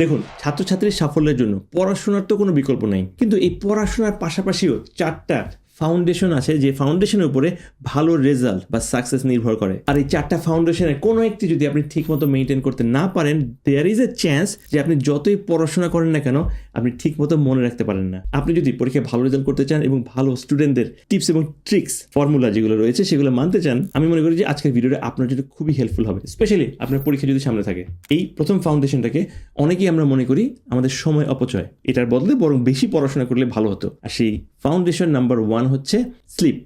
দেখুন, ছাত্রছাত্রীর সাফল্যের জন্য পড়াশোনার তো কোনো বিকল্প নাই, কিন্তু এই পড়াশোনার পাশাপাশিও 4টা ফাউন্ডেশন আছে যে ফাউন্ডেশনের উপরে ভালো রেজাল্ট বা সাকসেস নির্ভর করে। আর এই 4টা ফাউন্ডেশনের কোনো একটি যদি আপনি ঠিকমতো মেনটেন করতে না পারেন, দেয়ার ইজ এ চান্স যে আপনি যতই পড়াশোনা করেন না কেন আপনি ঠিকমতো মনে রাখতে পারেন না। আপনি যদি পরীক্ষায় ভালো রেজাল্ট করতে চান এবং ভালো স্টুডেন্টদের টিপস এবং ট্রিক্স ফর্মুলা যেগুলো রয়েছে সেগুলো মানতে চান, আমি মনে করি যে আজকের ভিডিওটা আপনার জন্য খুবই হেল্পফুল হবে, স্পেশালি আপনার পরীক্ষা যদি সামনে থাকে। এই প্রথম ফাউন্ডেশনটাকে অনেকেই আমরা মনে করি আমাদের সময় অপচয়, এটার বদলে বরং বেশি পড়াশোনা করলে ভালো হতো। আর সেই ফাউন্ডেশন নাম্বার 1 হচ্ছে স্লিপ,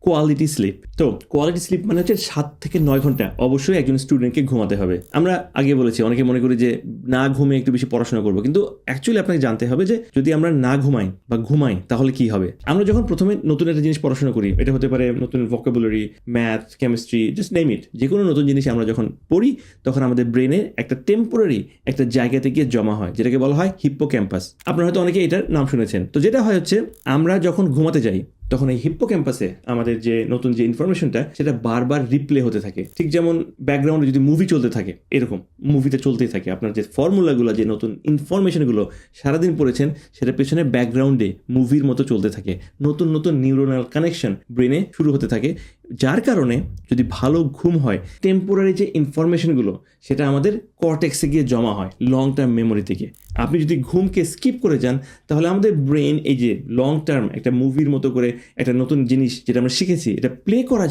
কোয়ালিটি স্লিপ। তো কোয়ালিটি স্লিপ মানে হচ্ছে 7 থেকে 9 ঘন্টা অবশ্যই একজন স্টুডেন্টকে ঘুমাতে হবে। আমরা আগে বলেছি অনেকে মনে করি যে না ঘুমিয়ে একটু বেশি পড়াশোনা করবো, কিন্তু অ্যাকচুয়ালি আপনাকে জানতে হবে যে যদি আমরা না ঘুমাই বা ঘুমাই তাহলে কি হবে। আমরা যখন প্রথমে নতুন একটা জিনিস পড়াশোনা করি, এটা হতে পারে নতুন vocabulary, math, chemistry, just name ইট, যে কোনো নতুন জিনিস আমরা যখন পড়ি তখন আমাদের ব্রেনে একটা টেম্পোরারি একটা জায়গাতে গিয়ে জমা হয় যেটাকে বলা হয় হিপ্পোক্যাম্পাস। আপনারা হয়তো অনেকে এটার নাম শুনেছেন। তো যেটা হয় হচ্ছে আমরা যখন ঘুমাতে যাই তখন এই হিপ্পোক্যাম্পাসে আমাদের যে নতুন যে ইনফরমেশনটা সেটা বারবার রিপ্লে হতে থাকে। ঠিক যেমন ব্যাকগ্রাউন্ডে যদি মুভি চলতে থাকে, এরকম মুভিতে চলতেই থাকে। আপনার যে ফর্মুলাগুলো, যে নতুন ইনফরমেশনগুলো সারাদিন পড়েছেন সেটা পেছনে ব্যাকগ্রাউন্ডে মুভির মতো চলতে থাকে। নতুন নতুন নিউরোনাল কানেকশন ব্রেনে শুরু হতে থাকে, যার কারণে যদি ভালো ঘুম হয় টেম্পোরারি যে ইনফরমেশনগুলো সেটা আমাদের কর্টেক্সে গিয়ে জমা হয় লং টার্ম মেমোরি থেকে। আপনি যদি ঘুমকে স্কিপ করে যান তাহলে আমাদের ব্রেন এই যে লং টার্ম একটা মুভির মতো করে একটা নতুন জিনিস যেটা আমরা শিখেছি এটা প্লে করা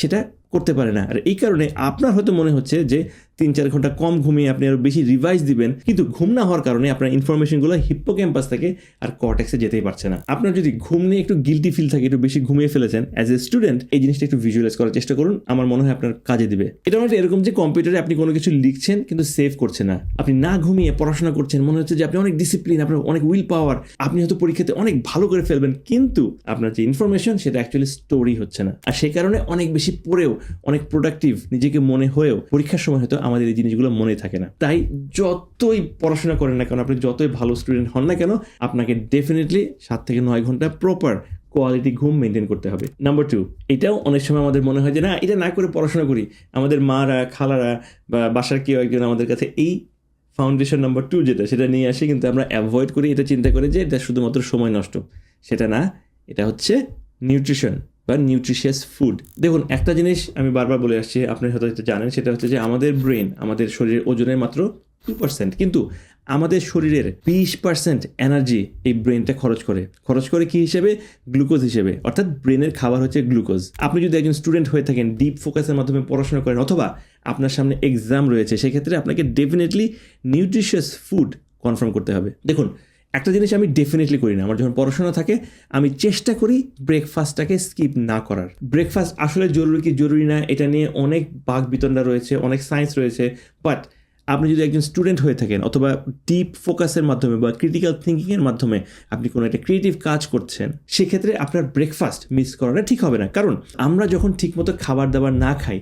সেটা করতে পারে না। আর এই কারণে আপনার হয়তো মনে হচ্ছে যে 3-4 ঘন্টা কম ঘুমিয়ে আপনি আরও বেশি রিভাইজ দিবেন, কিন্তু ঘুম না হওয়ার কারণে আপনার ইনফরমেশনগুলো হিপ্পোক্যাম্পাস থেকে আর কর্টেক্সে যেতেই পারছে না। আপনার যদি ঘুম নিয়ে একটু গিলটি ফিল থাকে, একটু বেশি ঘুমিয়ে ফেলেছেন, অ্যাজ এ স্টুডেন্ট এই জিনিসটা একটু ভিজুয়ালাইজ করার চেষ্টা করুন, আমার মনে হয় আপনার কাজে দিবে। এটা মানে এরকম যে কম্পিউটারে আপনি কোনো কিছু লিখছেন কিন্তু সেভ করছে না, আপনি না ঘুমিয়ে পড়াশোনা করছেন, মনে হচ্ছে যে আপনি অনেক ডিসিপ্লিন, আপনার অনেক উইল পাওয়ার, আপনি হয়তো পরীক্ষাতে অনেক ভালো করে ফেলবেন, কিন্তু আপনার যে ইনফরমেশন সেটা অ্যাকচুয়ালি স্টোরি হচ্ছে না। আর সেই কারণে অনেক বেশি পড়েও অনেক প্রোডাক্টিভ নিজেকে মনে হয়েও পরীক্ষার সময় হয়তো আমাদের এই জিনিসগুলো মনে থাকে না। তাই যতই পড়াশোনা করেন না কেন, আপনি যতই ভালো স্টুডেন্ট হন না কেন, আপনাকে ডেফিনেটলি 7 থেকে 9 ঘন্টা প্রপার কোয়ালিটি ঘুম মেনটেন করতে হবে। নাম্বার 2, এটাও অনেক সময় আমাদের মনে হয় যে না, এটা না করে পড়াশোনা করি। আমাদের মারা, খালারা বা বাসার কেউ একজন আমাদের কাছে এই ফাউন্ডেশন নাম্বার 2 যেটা সেটা নিয়ে আসে, কিন্তু আমরা অ্যাভয়েড করি, এটা চিন্তা করি যে এটা শুধুমাত্র সময় নষ্ট। সেটা না, এটা হচ্ছে নিউট্রিশন বা নিউট্রিশিয়াস ফুড। দেখুন, একটা জিনিস আমি বারবার বলে আসছি, আপনি হয়তো জানেন, সেটা হচ্ছে যে আমাদের ব্রেন আমাদের শরীরের ওজনের মাত্র 2%, কিন্তু আমাদের শরীরের 20% এনার্জি এই ব্রেনটা খরচ করে কি হিসেবে? গ্লুকোজ হিসেবে। অর্থাৎ ব্রেনের খাবার হচ্ছে গ্লুকোজ। আপনি যদি একজন স্টুডেন্ট হয়ে থাকেন, ডিপ ফোকাসের মাধ্যমে পড়াশোনা করেন, অথবা আপনার সামনে এক্সাম রয়েছে, সেক্ষেত্রে আপনাকে ডেফিনেটলি নিউট্রিশিয়াস ফুড কনফার্ম করতে হবে। দেখুন, একটা জিনিস আমি ডেফিনেটলি করি না, আমার যখন পড়াশোনা থাকে আমি চেষ্টা করি ব্রেকফাস্টটাকে স্কিপ না করার। ব্রেকফাস্ট আসলে জরুরি কি জরুরি না এটা নিয়ে অনেক বাকবিতণ্ডা রয়েছে, অনেক সায়েন্স রয়েছে, বাট আপনি যদি একজন স্টুডেন্ট হয়ে থাকেন অথবা ডিপ ফোকাসের মাধ্যমে বা ক্রিটিক্যাল থিঙ্কিংয়ের মাধ্যমে আপনি কোনো একটা ক্রিয়েটিভ কাজ করছেন, সেক্ষেত্রে আপনার ব্রেকফাস্ট মিস করাটা ঠিক হবে না। কারণ আমরা যখন ঠিকমতো খাবার দাবার না খাই,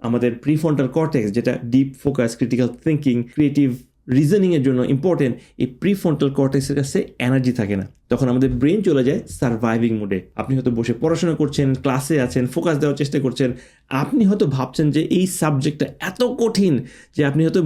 আমাদের প্রিফ্রন্টাল কর্টেক্স, যেটা deep focus, critical thinking, creative রিজনিংয়ের জন্য ইম্পর্টেন্ট, এই প্রিফ্রন্টাল কর্টেক্সের কাছে এনার্জি থাকে না, তখন আমাদের ব্রেন চলে যায় সার্ভাইভিং মোডে। আপনি হয়তো বসে পড়াশোনা করছেন, ক্লাসে আছেন, ফোকাস দেওয়ার চেষ্টা করছেন, আপনি হয়তো ভাবছেন যে এই সাবজেক্টটা এত কঠিন যে আপনি হয়তো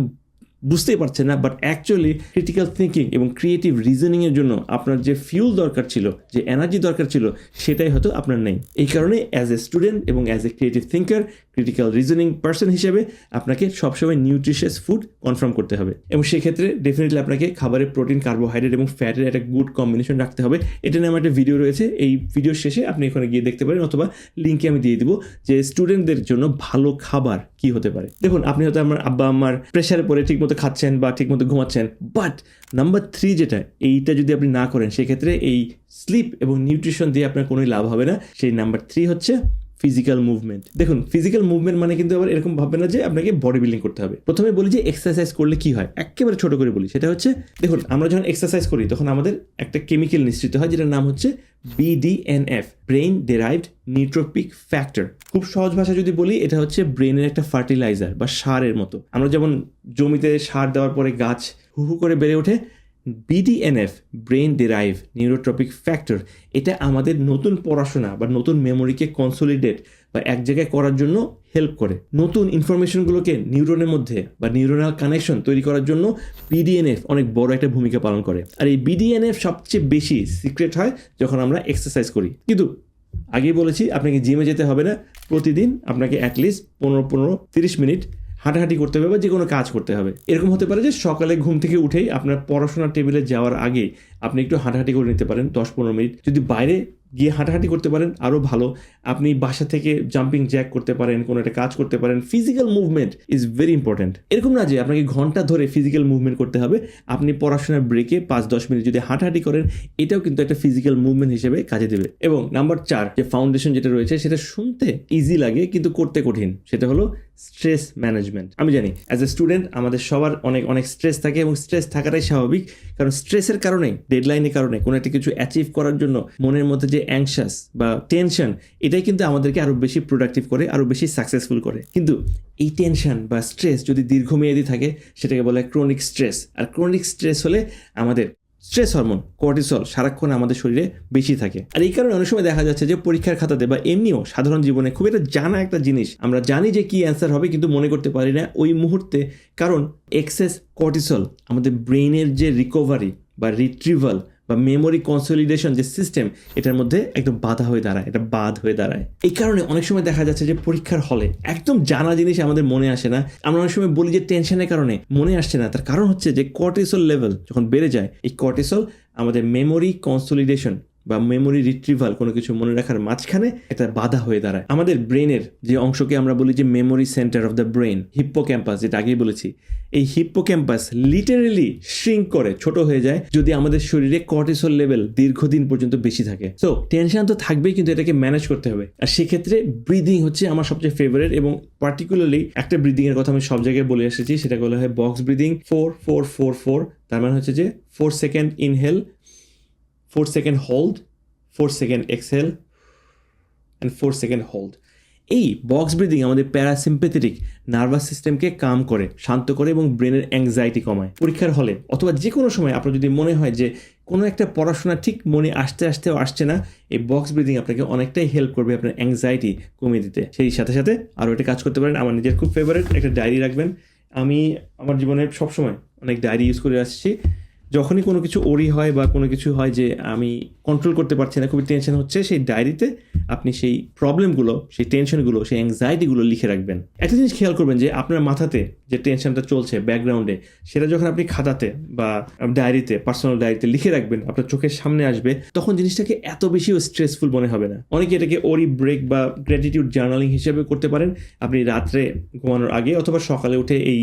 বুঝতেই পারছেন না, বাট অ্যাকচুয়ালি ক্রিটিক্যাল থিঙ্কিং এবং ক্রিয়েটিভ রিজনিংয়ের জন্য আপনার যে ফিউল দরকার ছিল, যে এনার্জি দরকার ছিল, সেটাই হয়তো আপনার নেই। এই কারণে অ্যাজ এ স্টুডেন্ট এবং as a creative thinker, critical reasoning person হিসেবে আপনাকে সবসময় নিউট্রিশিয়াস ফুড কনফার্ম করতে হবে, এবং সেক্ষেত্রে ডেফিনেটলি আপনাকে খাবারের প্রোটিন, কার্বোহাইড্রেট এবং ফ্যাটের একটা গুড কম্বিনেশন রাখতে হবে। এটা নিয়ে আমার একটা ভিডিও রয়েছে, এই ভিডিওর শেষে আপনি এখানে গিয়ে দেখতে পারেন, অথবা লিঙ্কে আমি দিয়ে দিব যে স্টুডেন্টদের জন্য ভালো খাবার কি হতে পারে। দেখুন, আপনি হয়তো আমার আব্বা আম্মার প্রেশারে পড়ে ঠিকমতো খাচ্ছেন বা ঠিকমতো ঘুমাচ্ছেন, বাট নাম্বার 3 যেটা, এইটা যদি আপনি না করেন সেক্ষেত্রে এই স্লিপ এবং নিউট্রিশন দিয়ে আপনার কোনোই লাভ হবে না। সেই নাম্বার 3 হচ্ছে ফিজিক্যাল মুভমেন্ট। দেখুন, ফিজিক্যাল মুভমেন্ট মানে কিন্তু আবার এরকম ভাববেন না যে আপনাকে বডি বিল্ডিং করতে হবে। প্রথমে বলি যে এক্সারসাইজ করলে কি হয়, একেবারে ছোট করে বলি। সেটা হচ্ছে, দেখুন, আমরা যখন এক্সারসাইজ করি তখন আমাদের একটা কেমিক্যাল নিঃসৃত হয় যেটার নাম হচ্ছে BDNF, ব্রেইন ডেরাইভড নিউট্রোপিক ফ্যাক্টর। খুব সহজ ভাষা যদি বলি, এটা হচ্ছে ব্রেনের একটা ফার্টিলাইজার বা সারের মতো। আমরা যেমন জমিতে সার দেওয়ার পরে গাছ হু হু করে বেড়ে ওঠে, BDNF brain derive neurotrophic factor, এটা আমাদের নতুন পড়াশোনা বা নতুন মেমোরিকে কনসোলিডেট বা এক জায়গায় করার জন্য হেল্প করে। নতুন ইনফরমেশনগুলোকে নিউরনের মধ্যে বা নিউরোনাল কানেকশন তৈরি করার জন্য BDNF অনেক বড় একটা ভূমিকা পালন করে। আর এই BDNF সবচেয়ে বেশি সিক্রেট হয় যখন আমরা এক্সারসাইজ করি। কিন্তু আগেই বলেছি, আপনাকে জিমে যেতে হবে না, প্রতিদিন আপনাকে অ্যাটলিস্ট 15-30 মিনিট হাঁটাহাঁটি করতে হবে বা যে কোনো কাজ করতে হবে। এরকম হতে পারে যে সকালে ঘুম থেকে উঠেই আপনার পড়াশোনার টেবিলে যাওয়ার আগে আপনি একটু হাঁটাহাঁটি করে নিতে পারেন 10-15 মিনিট। যদি বাইরে গিয়ে হাঁটাহাঁটি করতে পারেন আরও ভালো। আপনি বাসা থেকে জাম্পিং জ্যাক করতে পারেন, কোনো একটা কাজ করতে পারেন। Physical movement is very important. এরকম না যে আপনাকে ঘন্টা ধরে ফিজিক্যাল মুভমেন্ট করতে হবে, আপনি পড়াশোনার ব্রেকে 5-10 মিনিট যদি হাঁটাহাঁটি করেন, এটাও কিন্তু একটা ফিজিক্যাল মুভমেন্ট হিসেবে কাজে দেবে। এবং নাম্বার 4 যে ফাউন্ডেশন যেটা রয়েছে, সেটা শুনতে ইজি লাগে কিন্তু করতে কঠিন, সেটা হলো স্ট্রেস ম্যানেজমেন্ট। আমি জানি অ্যাজ এ স্টুডেন্ট আমাদের সবার অনেক অনেক স্ট্রেস থাকে এবং স্ট্রেস থাকাটাই স্বাভাবিক, কারণ স্ট্রেসের কারণে, ডেডলাইনের কারণে, কোনো একটা কিছু অ্যাচিভ করার জন্য মনের মধ্যে যে অ্যাংশাস বা টেনশন, এটাই কিন্তু আমাদেরকে আরও বেশি প্রোডাক্টিভ করে, আরও বেশি সাকসেসফুল করে। কিন্তু এই টেনশন বা স্ট্রেস যদি দীর্ঘমেয়াদী থাকে, সেটাকে বলে ক্রনিক স্ট্রেস। আর ক্রনিক স্ট্রেস হলে আমাদের স্ট্রেস হরমোন কর্টিসল সারাক্ষণ আমাদের শরীরে বেশি থাকে। আর এই কারণে অনেক সময় দেখা যাচ্ছে যে পরীক্ষার খাতাতে বা এমনিও সাধারণ জীবনে খুব একটা জানা একটা জিনিস আমরা জানি যে কি অ্যান্সার হবে, কিন্তু মনে করতে পারি না ওই মুহূর্তে, কারণ এক্সেস কর্টিসল আমাদের ব্রেইনের যে রিকভারি বা রিট্রিভাল বা মেমোরি কনসলিডেশন যে সিস্টেম, এটার মধ্যে একদম বাধা হয়ে দাঁড়ায়, এটা বাদ হয়ে দাঁড়ায়। এই কারণে অনেক সময় দেখা যাচ্ছে যে পরীক্ষার হলে একদম জানা জিনিস আমাদের মনে আসে না। আমরা অনেক সময় বলি যে টেনশনের কারণে মনে আসছে না, তার কারণ হচ্ছে যে কর্টিসল লেভেল যখন বেড়ে যায়, এই কর্টিসল আমাদের মেমোরি কনসলিডেশন বা মেমোরি রিট্রিভাল, কোনো কিছু মনে রাখার মাঝখানে একটা বাধা হয়ে দাঁড়ায়। আমাদের ব্রেনের যে অংশকে আমরা বলি যে memory centre of the brain, hippocampus, যেটা আগেই বলেছি, এই হিপ্পোক্যাম্পাস লিটারেলি শ্রিঙ্ক করে, ছোট হয়ে যায় যদি আমাদের শরীরে কর্টিসল লেভেল দীর্ঘদিন পর্যন্ত বেশি থাকে। সো টেনশন তো থাকবেই, কিন্তু এটাকে ম্যানেজ করতে হবে। আর সেক্ষেত্রে ব্রিদিং হচ্ছে আমার সবচেয়ে ফেভারিট, এবং পার্টিকুলারলি একটা ব্রিদিং এর কথা আমি সব জায়গায় বলে এসেছি, সেটা বলা হয় বক্স ব্রিদিং 4-4-4-4। তার মানে হচ্ছে যে 4 second inhale, 4 second hold, 4 second exhale and 4 second hold. এই বক্স ব্রিদিং আমাদের প্যারাসিম্পেথেটিক নার্ভাস সিস্টেমকে কাম করে, শান্ত করে এবং ব্রেনের অ্যাংজাইটি কমায়। পরীক্ষার হলে অথবা যে কোনো সময় আপনার যদি মনে হয় যে কোনো একটা পড়াশোনা ঠিক মনে আসতেও আসছে না, এই বক্স ব্রিদিং আপনাকে অনেকটাই হেল্প করবে আপনার অ্যাংজাইটি কমিয়ে দিতে। সেই সাথে সাথে আরও একটা কাজ করতে পারেন, আমার নিজের খুব ফেভারিট একটা ডায়েরি রাখবেন। আমি আমার জীবনে সবসময় অনেক ডায়েরি ইউজ করে আসছি। যখনই কোনো কিছু ওরি হয় বা কোনো কিছু হয় যে আমি কন্ট্রোল করতে পারছি না, খুবই টেনশন হচ্ছে, সেই ডায়েরিতে আপনি সেই প্রবলেমগুলো, সেই টেনশনগুলো, সেই অ্যাংজাইটিগুলো লিখে রাখবেন। একটা জিনিস খেয়াল করবেন যে আপনার মাথাতে যে টেনশনটা চলছে ব্যাকগ্রাউন্ডে, সেটা যখন আপনি খাতাতে বা ডায়েরিতে, পার্সোনাল ডায়েরিতে লিখে রাখবেন, আপনার চোখের সামনে আসবে, তখন জিনিসটাকে এত বেশিও স্ট্রেসফুল মনে হবে না। অনেকে এটাকে ওরি ব্রেক বা গ্র্যাটিটিউড জার্নালিং হিসেবে করতে পারেন। আপনি রাত্রে ঘুমানোর আগে অথবা সকালে উঠে এই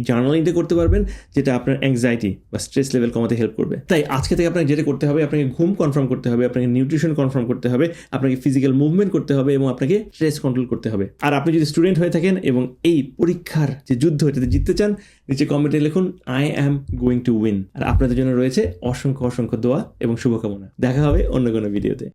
জার্নালিংটা করতে পারবেন, যেটা আপনার অ্যাংজাইটি বা স্ট্রেস লেভেল কমাতে হেল্প করবে। তাই আজকে থেকে আপনাকে যেটা করতে হবে, আপনাকে ঘুম কনফার্ম করতে হবে, আপনাকে নিউট্রিশন কনফার্ম করতে হবে, আপনাকে ফিজিক্যাল মুভমেন্ট করতে হবে এবং আপনাকে স্ট্রেস কন্ট্রোল করতে হবে। আর আপনি যদি স্টুডেন্ট হয়ে থাকেন এবং এই পরীক্ষার যে যুদ্ধ, এটাতে জিততে চান, নিচে কমেন্টে লিখুন I am going to win. আর আপনাদের জন্য রয়েছে অসংখ্য অসংখ্য দোয়া এবং শুভকামনা। দেখা হবে অন্য কোনো ভিডিওতে।